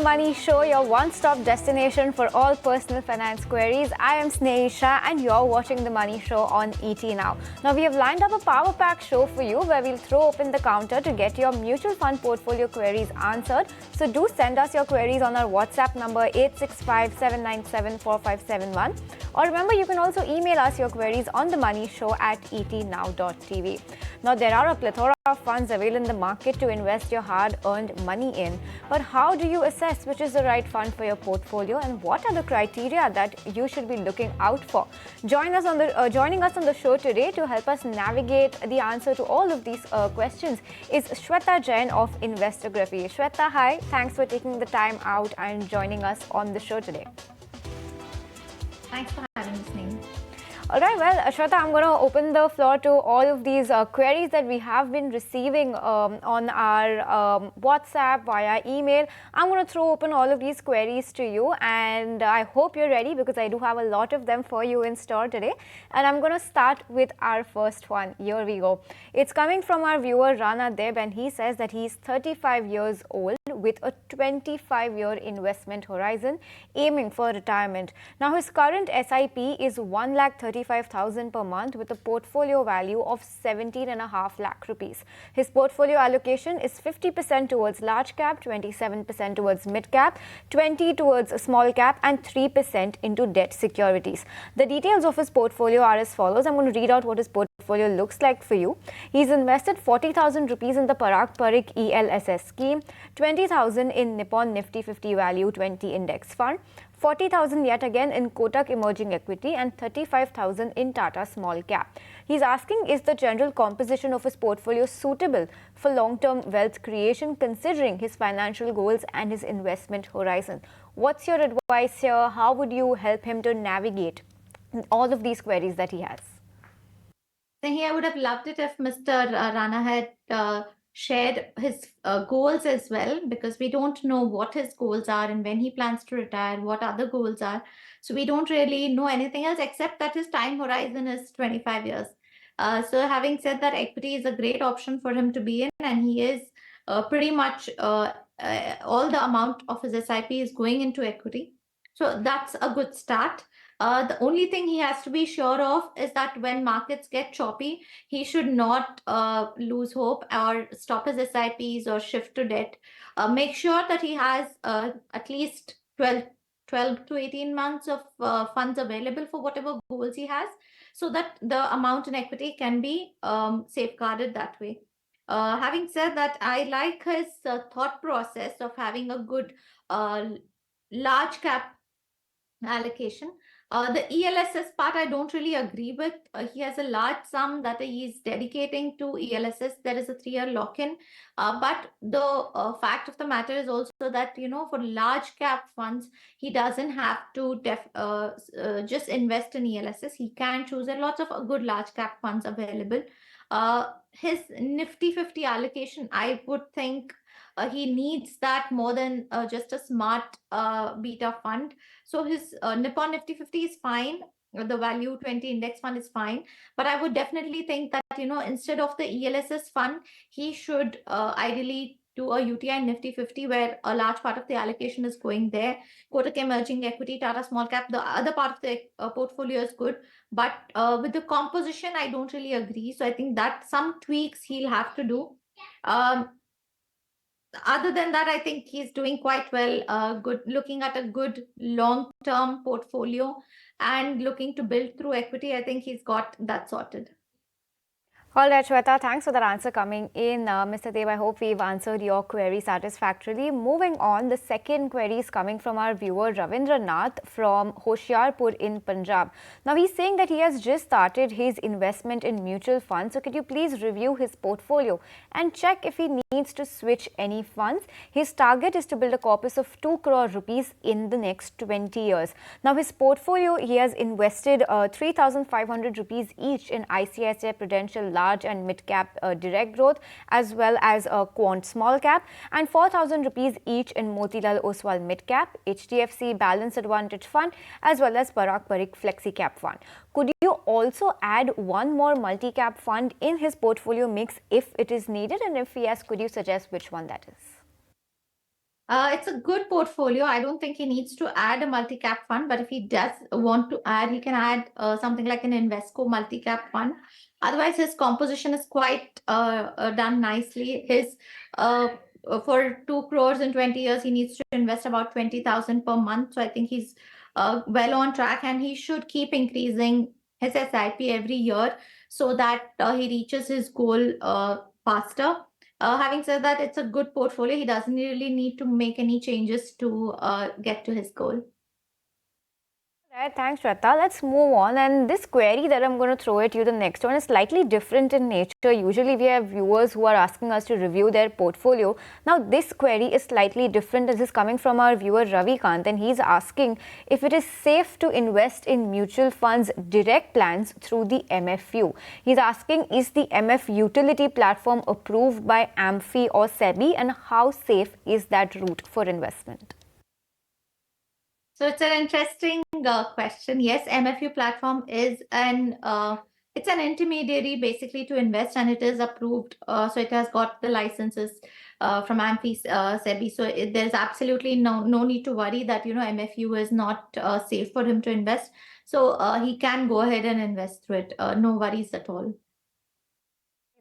Money Show, your one-stop destination for all personal finance queries. I am Snehisha and you're watching The Money Show on ET Now. Now, we have lined up a power pack show for you where we'll throw open the counter to get your mutual fund portfolio queries answered. So do send us your queries on our WhatsApp number 865-797-4571. Or remember, you can also email us your queries on themoneyshow@etnow.tv. Now, there are a plethora of funds available in the market to invest your hard-earned money in. But how do you assess which is the right fund for your portfolio, and what are the criteria that you should be looking out for? Joining us on the show today to help us navigate the answer to all of these questions is Shweta Jain of Investography. Shweta, hi. Thanks for taking the time out and joining us on the show today. Thanks for having me, Sneh. All right, well, Shweta, I'm going to open the floor to all of these queries that we have been receiving on our WhatsApp, via email. I'm going to throw open all of these queries to you, and I hope you're ready because I do have a lot of them for you in store today. And I'm going to start with our first one. Here we go. It's coming from our viewer, Rad Deb, and he says that he's 35 years old with a 25-year investment horizon, aiming for retirement. Now, his current SIP is 1,35,000 per month with a portfolio value of 17.5 lakh rupees. His portfolio allocation is 50% towards large cap, 27% towards mid cap, 20% towards small cap, and 3% into debt securities. The details of his portfolio are as follows. I'm going to read out what his portfolio looks like for you. He's invested 40,000 rupees in the Parik ELSS scheme, 20,000 in Nippon Nifty 50 Value 20 Index Fund, 40,000 yet again in Kotak Emerging Equity, and 35,000 in Tata Small Cap. He's asking, is the general composition of his portfolio suitable for long-term wealth creation considering his financial goals and his investment horizon? What's your advice here? How would you help him to navigate all of these queries that he has? I would have loved it if Mr. Rana had shared his goals as well, because we don't know what his goals are and when he plans to retire, what other goals are. So we don't really know anything else except that his time horizon is 25 years. So having said that, equity is a great option for him to be in, and he is pretty much all the amount of his SIP is going into equity. So that's a good start. The only thing he has to be sure of is that when markets get choppy, he should not lose hope or stop his SIPs or shift to debt. Make sure that he has at least 12 to 18 months of funds available for whatever goals he has, so that the amount in equity can be safeguarded that way. Having said that, I like his thought process of having a good large cap allocation. The ELSS part, I don't really agree with. He has a large sum that he is dedicating to ELSS. There is a 3-year lock-in. But the fact of the matter is also that, for large cap funds, he doesn't have to just invest in ELSS. He can choose. There are lots of good large cap funds available. His Nifty 50 allocation, I would think he needs that more than just a smart beta fund. So his Nippon Nifty 50 is fine. The Value 20 Index Fund is fine. But I would definitely think that, instead of the ELSS fund, he should ideally do a UTI Nifty 50 where a large part of the allocation is going there. Kotak Emerging Equity, Tata Small Cap, the other part of the portfolio is good. But with the composition, I don't really agree. So I think that some tweaks he'll have to do. Other than that, I think he's doing quite well. Looking at a good long-term portfolio and looking to build through equity, I think he's got that sorted. All right, Shweta, thanks for that answer coming in. Mr. Deb, I hope we've answered your query satisfactorily. Moving on, the second query is coming from our viewer Ravindranath from Hoshiarpur in Punjab. Now, he's saying that he has just started his investment in mutual funds. So, could you please review his portfolio and check if he needs to switch any funds? His target is to build a corpus of 2 crore rupees in the next 20 years. Now, his portfolio, he has invested 3,500 rupees each in ICICI Prudential Large and mid cap direct growth, as well as quant small cap, and 4,000 rupees each in Motilal Oswal mid cap, HDFC Balance Advantage Fund, as well as Parak Flexi Cap Fund. Could you also add one more multi cap fund in his portfolio mix if it is needed, and if yes, could you suggest which one that is? It's a good portfolio. I don't think he needs to add a multi-cap fund, but if he does want to add, he can add something like an Invesco multi-cap fund. Otherwise, his composition is quite done nicely. His for 2 crores in 20 years, he needs to invest about 20,000 per month. So I think he's well on track, and he should keep increasing his SIP every year so that he reaches his goal faster. Having said that, it's a good portfolio. He doesn't really need to make any changes to get to his goal. Right, thanks, Shweta. Let's move on. And this query that I'm going to throw at you, the next one, is slightly different in nature. Usually, we have viewers who are asking us to review their portfolio. Now, this query is slightly different. This is coming from our viewer Ravi Kant, and he's asking if it is safe to invest in mutual funds direct plans through the MFU. He's asking, is the MF utility platform approved by AMFI or SEBI, and how safe is that route for investment? So it's an interesting question. Yes, MFU platform is an it's an intermediary basically to invest, and it is approved. So it has got the licenses from AMFI, SEBI. So there's absolutely no need to worry that MFU is not safe for him to invest. So he can go ahead and invest through it. No worries at all.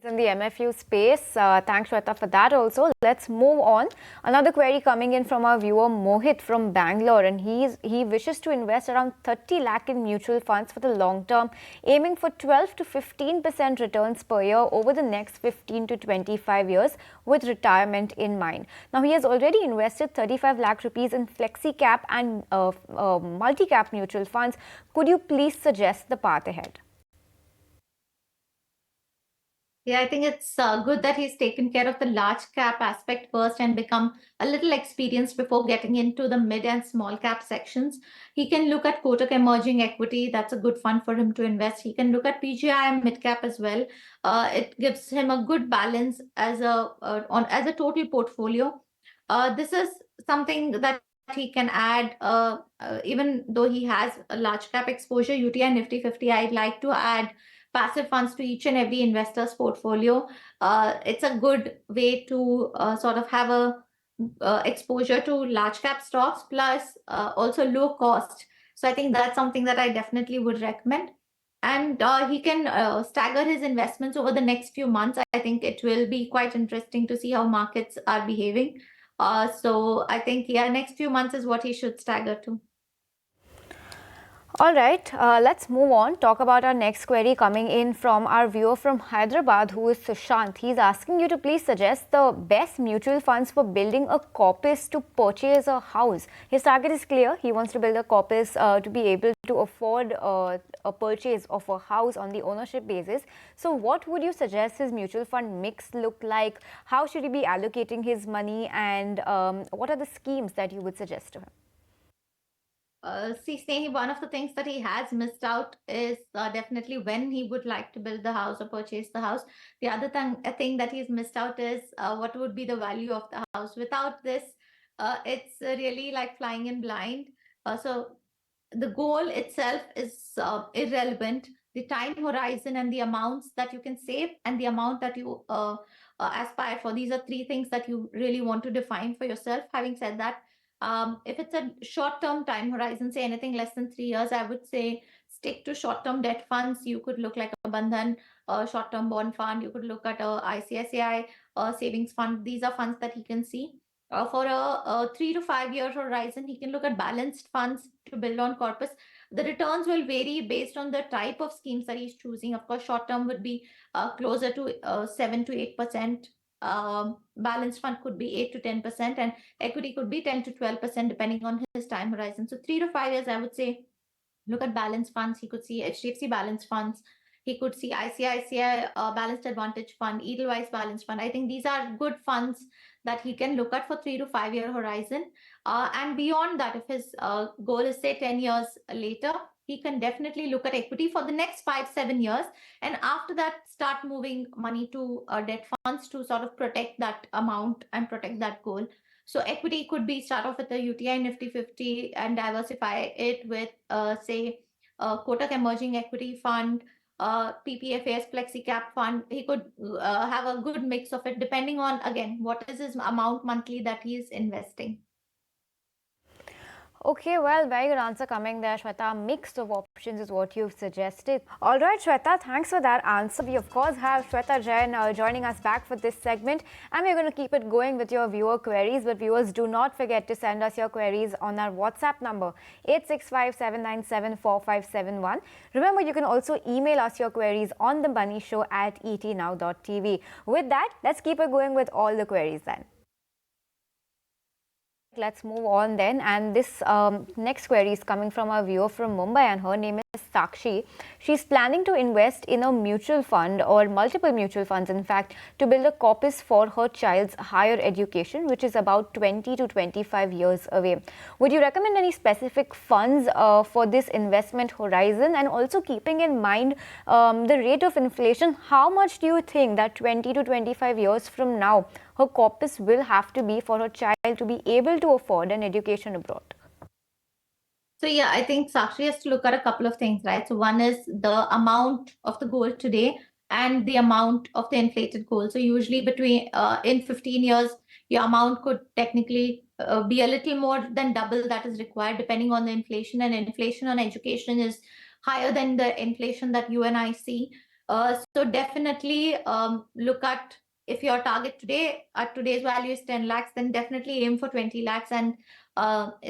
In the MFU space. Thanks, Shweta, for that also. Let's move on. Another query coming in from our viewer Mohit from Bangalore, and he wishes to invest around 30 lakh in mutual funds for the long term, aiming for 12 to 15% returns per year over the next 15 to 25 years with retirement in mind. Now, he has already invested 35 lakh rupees in flexi cap and multi cap mutual funds. Could you please suggest the path ahead? Yeah, I think it's good that he's taken care of the large cap aspect first and become a little experienced before getting into the mid and small cap sections. He can look at Kotak Emerging Equity. That's a good fund for him to invest. He can look at PGI and mid cap as well. It gives him a good balance as a total portfolio. This is something that he can add, even though he has a large cap exposure, UTI Nifty 50. I'd like to add passive funds to each and every investor's portfolio. It's a good way to sort of have a exposure to large cap stocks plus also low cost. So I think that's something that I definitely would recommend. And he can stagger his investments over the next few months. I think it will be quite interesting to see how markets are behaving. So I think, yeah, next few months is what he should stagger to. All right, let's move on. Talk about our next query coming in from our viewer from Hyderabad, who is Sushant. He's asking you to please suggest the best mutual funds for building a corpus to purchase a house. His target is clear. He wants to build a corpus to be able to afford a purchase of a house on the ownership basis. So what would you suggest his mutual fund mix look like? How should he be allocating his money? And what are the schemes that you would suggest to him? See, Snehi, one of the things that he has missed out is definitely when he would like to build the house or purchase the house. The other thing that he's missed out is what would be the value of the house. Without this, it's really like flying in blind. So the goal itself is irrelevant. The time horizon and the amounts that you can save and the amount that you aspire for. These are three things that you really want to define for yourself. Having said that, if it's a short-term time horizon, say anything less than 3 years, I would say stick to short-term debt funds. You could look like a Bandhan short-term bond fund. You could look at a ICICI savings fund. These are funds that he can see. For a 3 to 5 year horizon, he can look at balanced funds to build on corpus. The returns will vary based on the type of schemes that he's choosing. Of course, short term would be closer to 7 to 8%. Balanced fund could be 8 to 10%, and equity could be 10 to 12%, depending on his time horizon. So 3 to 5 years, I would say, look at balanced funds. He could see HDFC balanced funds. He could see ICICI Balanced Advantage Fund, Edelweiss Balanced Fund. I think these are good funds that he can look at for 3 to 5 year horizon. And beyond that, if his goal is say 10 years later, he can definitely look at equity for the next 5, 7 years. And after that, start moving money to debt funds to sort of protect that amount and protect that goal. So equity could be start off with a UTI Nifty 50 and diversify it with, say, Kotak Emerging Equity Fund, PPFAS flexi cap fund. He could have a good mix of it, depending on, again, what is his amount monthly that he is investing. Okay, well, very good answer coming there, Shweta. A mix of options is what you've suggested. All right, Shweta, thanks for that answer. We, of course, have Shweta Jain joining us back for this segment, and we're going to keep it going with your viewer queries. But viewers, do not forget to send us your queries on our WhatsApp number, 865-797-4571. Remember, you can also email us your queries on the Bunny Show at etnow.tv. With that, let's keep it going with all the queries then. Let's move on then, and this next query is coming from a viewer from Mumbai, and her name is Sakshi. She's planning to invest in a mutual fund or multiple mutual funds, in fact, to build a corpus for her child's higher education, which is about 20 to 25 years away. Would you recommend any specific funds for this investment horizon? And also keeping in mind the rate of inflation, how much do you think that 20 to 25 years from now her corpus will have to be for her child to be able to afford an education abroad? So yeah, I think Sakshi has to look at a couple of things, right? So one is the amount of the gold today and the amount of the inflated gold. So usually between in 15 years, your amount could technically be a little more than double that is required, depending on the inflation. And inflation on education is higher than the inflation that you and I see. So definitely look at, if your target today at today's value is 10 lakhs, then definitely aim for 20 lakhs and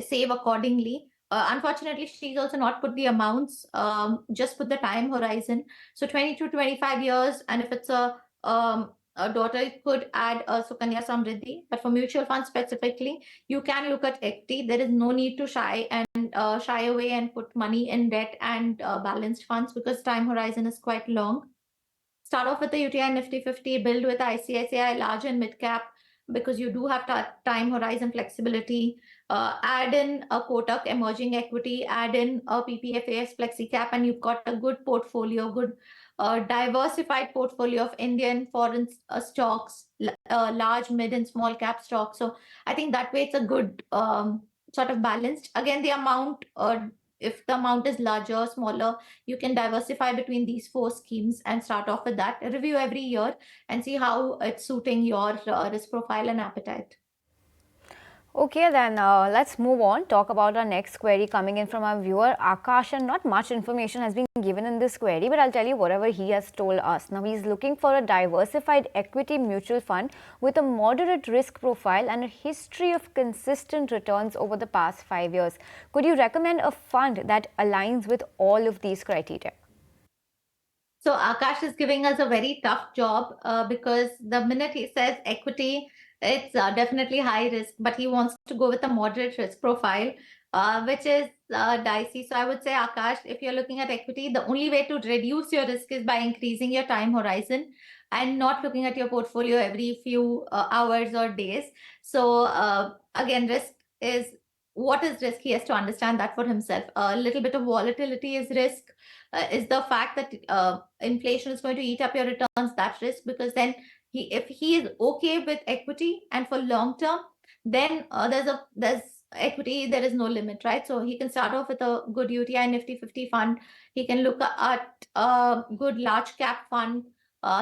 save accordingly. Unfortunately, she's also not put the amounts, just put the time horizon. So 20 to 25 years, and if it's a daughter, it could add a Sukanya Samriddhi. But for mutual funds specifically, you can look at equity. There is no need to shy away and put money in debt and balanced funds, because time horizon is quite long. Start off with the UTI Nifty 50, build with ICICI large and mid cap, because you do have time horizon flexibility. Add in a Kotak emerging equity, add in a PPFAS flexi cap, and you've got a good portfolio, good diversified portfolio of Indian foreign stocks, large, mid, and small cap stocks. So I think that way it's a good sort of balanced. Again, the amount, if the amount is larger or smaller, you can diversify between these four schemes and start off with that. Review every year and see how it's suiting your risk profile and appetite. Okay, then let's move on. Talk about our next query coming in from our viewer Akash, and not much information has been given in this query, but I'll tell you whatever he has told us. Now, he's looking for a diversified equity mutual fund with a moderate risk profile and a history of consistent returns over the past 5 years. Could you recommend a fund that aligns with all of these criteria? So Akash is giving us a very tough job, because the minute he says equity, it's definitely high risk, but he wants to go with a moderate risk profile, which is dicey. So I would say, Akash, if you're looking at equity, the only way to reduce your risk is by increasing your time horizon and not looking at your portfolio every few hours or days. So again, risk is, what is risk? He has to understand that for himself. A little bit of volatility is risk. Is the fact that inflation is going to eat up your returns, that risk, because then if he is okay with equity and for long term, then there's equity, there is no limit, right? So he can start off with a good UTI Nifty 50 fund. He can look at a good large cap fund.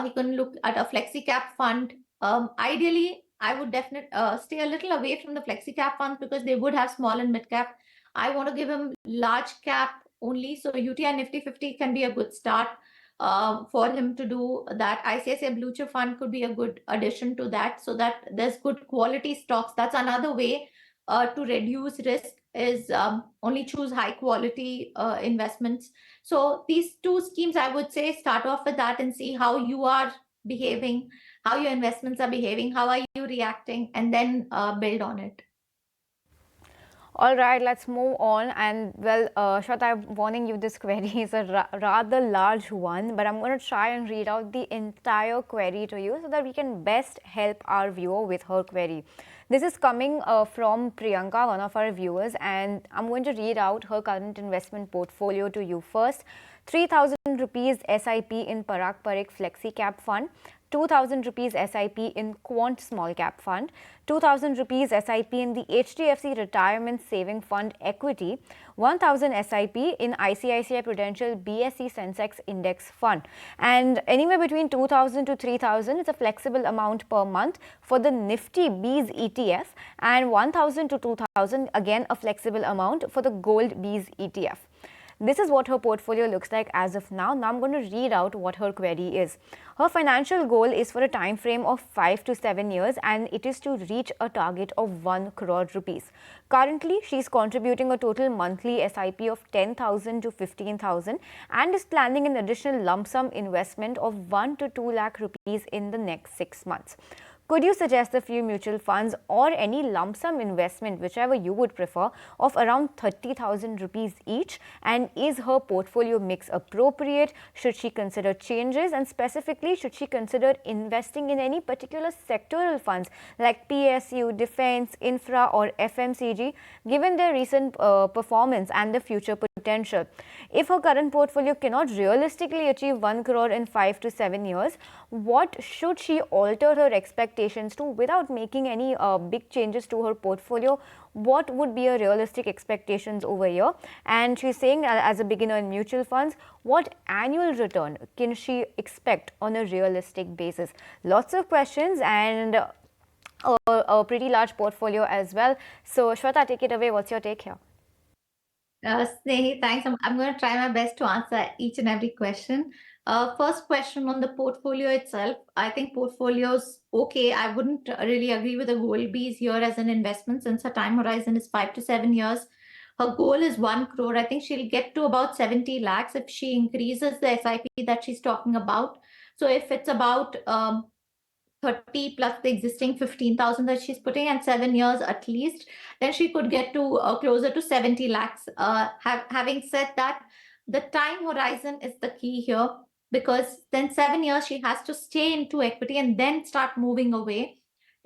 He can look at a flexi cap fund. Ideally, I would definitely stay a little away from the flexi cap funds, because they would have small and mid cap. I want to give him large cap only. So UTI Nifty 50 can be a good start for him to do that. ICICI Blue Chip Fund could be a good addition to that, so that there's good quality stocks. That's another way to reduce risk, is only choose high quality investments. So these two schemes, I would say, start off with that and see how you are behaving, how your investments are behaving, how are you reacting, and then build on it. All right, let's move on. And well, Shweta, I'm warning you, this query is a rather large one, but I'm going to try and read out the entire query to you so that we can best help our viewer with her query. This is coming from Priyanka, one of our viewers, and I'm going to read out her current investment portfolio to you first. 3,000 rupees SIP in Parak Parik Flexi Cap Fund, 2,000 rupees SIP in Quant Small Cap Fund, 2,000 rupees SIP in the HDFC Retirement Saving Fund Equity, 1,000 SIP in ICICI Prudential BSE Sensex Index Fund, and anywhere between 2,000 to 3,000 is a flexible amount per month for the Nifty Bees ETF, and 1,000 to 2,000 again a flexible amount for the Gold Bees ETF. This is what her portfolio looks like as of now. Now I'm going to read out what her query is. Her financial goal is for a time frame of 5 to 7 years, and it is to reach a target of 1 crore rupees. Currently, she is contributing a total monthly SIP of 10,000 to 15,000 and is planning an additional lump sum investment of 1 to 2 lakh rupees in the next 6 months. Could you suggest a few mutual funds or any lump sum investment, whichever you would prefer, of around 30,000 rupees each? And is her portfolio mix appropriate? Should she consider changes? And specifically, should she consider investing in any particular sectoral funds like PSU, defense, infra, or FMCG, given their recent performance and the future potential? If her current portfolio cannot realistically achieve 1 crore in 5 to 7 years, what should she alter her expectations to without making any big changes to her portfolio? What would be her realistic expectations over here? And she's saying, as a beginner in mutual funds, what annual return can she expect on a realistic basis? Lots of questions and a pretty large portfolio as well. So Shweta, take it away. What's your take here? Snehi, thanks. I'm going to try my best to answer each and every question. First question on the portfolio itself. I think portfolio's okay. I wouldn't really agree with the gold bees here as an investment since her time horizon is 5 to 7 years. Her goal is 1 crore. I think she'll get to about 70 lakhs if she increases the SIP that she's talking about. So if it's about 30 plus the existing 15,000 that she's putting and 7 years at least, then she could get to closer to 70 lakhs. Having said that, the time horizon is the key here, because then 7 years she has to stay into equity and then start moving away.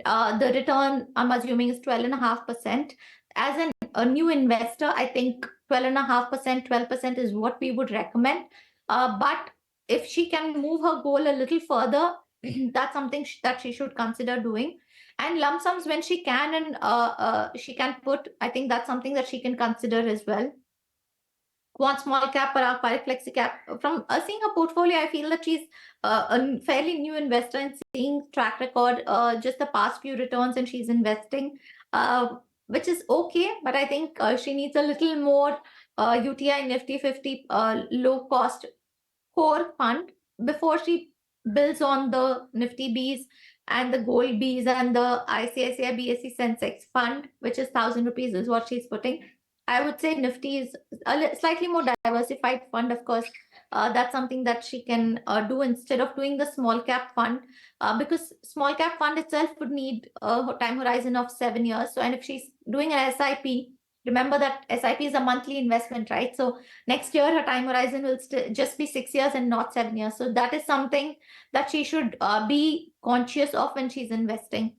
The return, I'm assuming, is 12.5%. As a new investor, I think 12.5%, 12% is what we would recommend. But if she can move her goal a little further, that's something that she should consider doing. And lump sums when she can and she can put, I think that's something that she can consider as well. Quant small cap or flexi cap. From seeing her portfolio, I feel that she's a fairly new investor and seeing track record, just the past few returns, and she's investing, which is okay. But I think she needs a little more UTI Nifty 50 low cost core fund before she builds on the Nifty Bees and the Gold Bees and the ICICI BSE Sensex fund, which is 1,000 rupees is what she's putting. I would say Nifty is a slightly more diversified fund, of course. That's something that she can do instead of doing the small cap fund, because small cap fund itself would need a time horizon of 7 years. So, and if she's doing an SIP, remember that SIP is a monthly investment, right? So next year her time horizon will just be 6 years and not 7 years. So that is something that she should be conscious of when she's investing.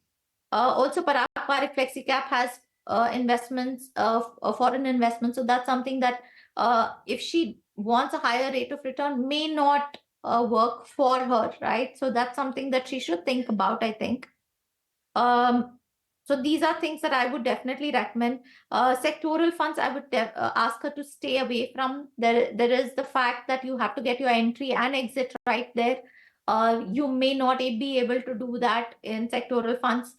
Also, Parag Parikh FlexiCap has investments of foreign investments. So that's something that if she wants a higher rate of return, may not work for her, right? So that's something that she should think about, I think. So these are things that I would definitely recommend. Sectoral funds, I would ask her to stay away from. There is the fact that you have to get your entry and exit right there. You may not be able to do that in sectoral funds.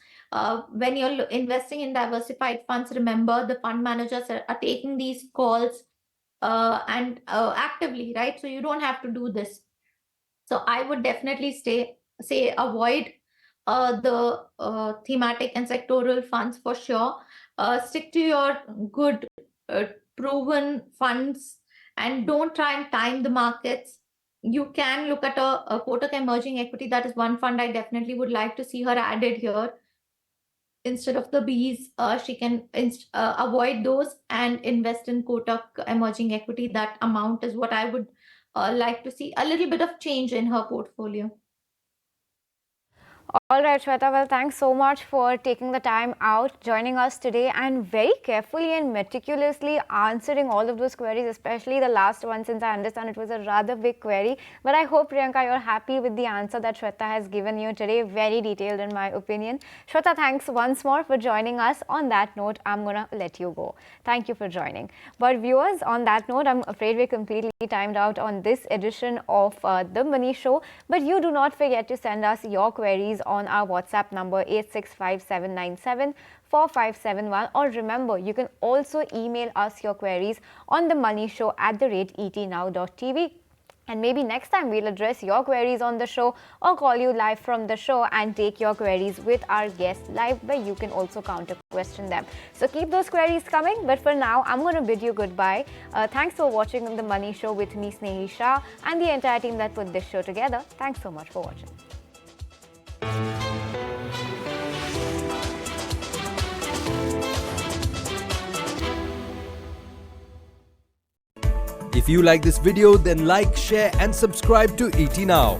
When you're investing in diversified funds, remember the fund managers are taking these calls and actively, right? So you don't have to do this. So I would definitely say avoid the thematic and sectoral funds for sure. Stick to your good, proven funds and don't try and time the markets. You can look at a Kotak Emerging Equity. That is one fund I definitely would like to see her added here. Instead of the bees, she can avoid those and invest in Kotak Emerging Equity. That amount is what I would like to see a little bit of change in her portfolio. All right, Shweta, well, thanks so much for taking the time out, joining us today, and very carefully and meticulously answering all of those queries, especially the last one, since I understand it was a rather big query. But I hope, Priyanka, you're happy with the answer that Shweta has given you today. Very detailed, in my opinion. Shweta, thanks once more for joining us. On that note, I'm going to let you go. Thank you for joining. But viewers, on that note, I'm afraid we're completely timed out on this edition of The Money Show. But you do not forget to send us your queries on our WhatsApp number 8657974571, or remember, you can also email us your queries on themoneyshow@etnow.tv. And maybe next time we'll address your queries on the show or call you live from the show and take your queries with our guests live, where you can also counter question them. So keep those queries coming. But for now, I'm going to bid you goodbye. Thanks for watching The Money Show with me, Snehi Shah, and the entire team that put this show together. Thanks so much for watching. If you like this video, then like, share and subscribe to ET Now.